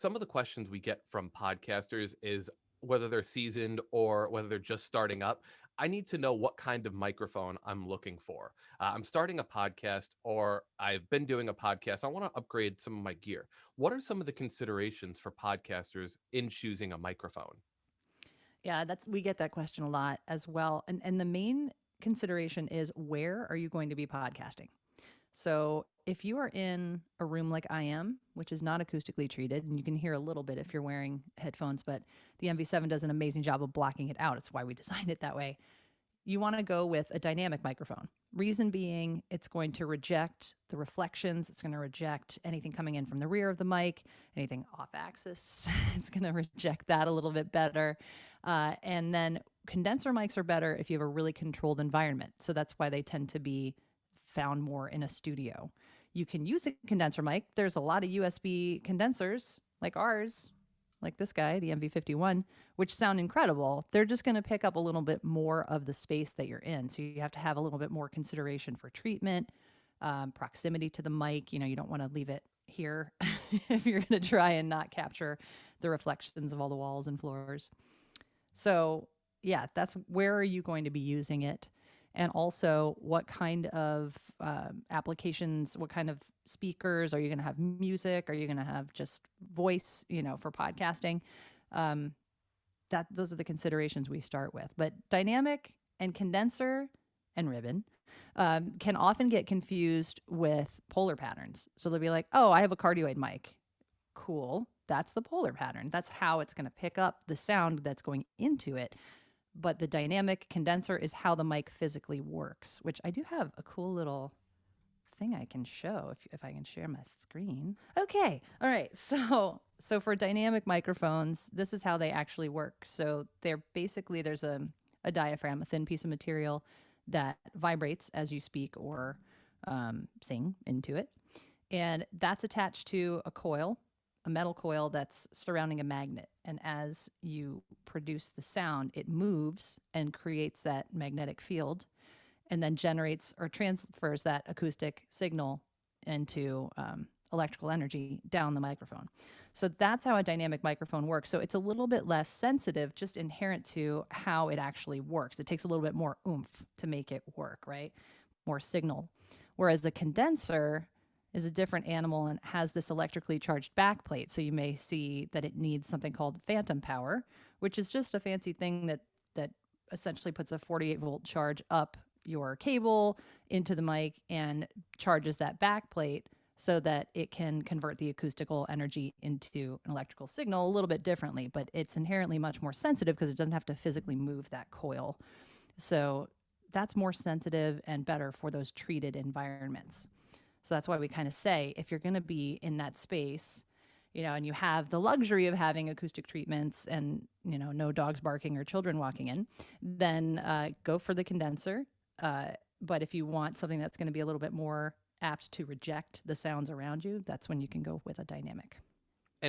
Some of the questions we get from podcasters is whether they're seasoned or whether they're just starting up. I need to know what kind of microphone I'm looking for. I'm starting a podcast or I've been doing a podcast. I want to upgrade some of my gear. What are some of the considerations for podcasters in choosing a microphone? Yeah, that's we get that question a lot as well. And the main consideration is where are you going to be podcasting? So, if you are in a room like I am, which is not acoustically treated, and you can hear a little bit if you're wearing headphones, but the MV7 does an amazing job of blocking it out. It's why we designed it that way. You want to go with a dynamic microphone. Reason being, it's going to reject the reflections. It's going to reject anything coming in from the rear of the mic, anything off axis. It's going to reject that a little bit better. And then condenser mics are better if you have a really controlled environment. So that's why they tend to be found more in a studio. You can use a condenser mic. There's a lot of USB condensers like ours, like this guy, the MV51, which sound incredible. They're just going to pick up a little bit more of the space that you're in. So you have to have a little bit more consideration for treatment, proximity to the mic. You don't want to leave it here if you're going to try and not capture the reflections of all the walls and floors. So, yeah, that's where are you going to be using it? And also, what kind of applications, what kind of speakers? Are you going to have music? Are you going to have just voice, for podcasting? Um, those are the considerations we start with. But dynamic and condenser and ribbon can often get confused with polar patterns. So they'll be like, oh, I have a cardioid mic. Cool. That's the polar pattern. That's how it's going to pick up the sound that's going into it. But the dynamic condenser is how the mic physically works, which I do have a cool little thing I can show if I can share my screen. Okay. All right. So for dynamic microphones, this is how they actually work. So there's a diaphragm, a thin piece of material that vibrates as you speak or sing into it. And that's attached to a coil, a metal coil that's surrounding a magnet. And as you produce the sound, it moves and creates that magnetic field and then generates or transfers that acoustic signal into electrical energy down the microphone. So that's how a dynamic microphone works. So it's a little bit less sensitive, just inherent to how it actually works. It takes a little bit more oomph to make it work, right? More signal. Whereas the condenser is a different animal and has this electrically charged backplate. So you may see that it needs something called phantom power, which is just a fancy thing that essentially puts a 48-volt charge up your cable into the mic and charges that backplate so that it can convert the acoustical energy into an electrical signal a little bit differently, but it's inherently much more sensitive because it doesn't have to physically move that coil. So that's more sensitive and better for those treated environments. So that's why we kind of say if you're going to be in that space, and you have the luxury of having acoustic treatments and, no dogs barking or children walking in, then go for the condenser. But if you want something that's going to be a little bit more apt to reject the sounds around you, that's when you can go with a dynamic.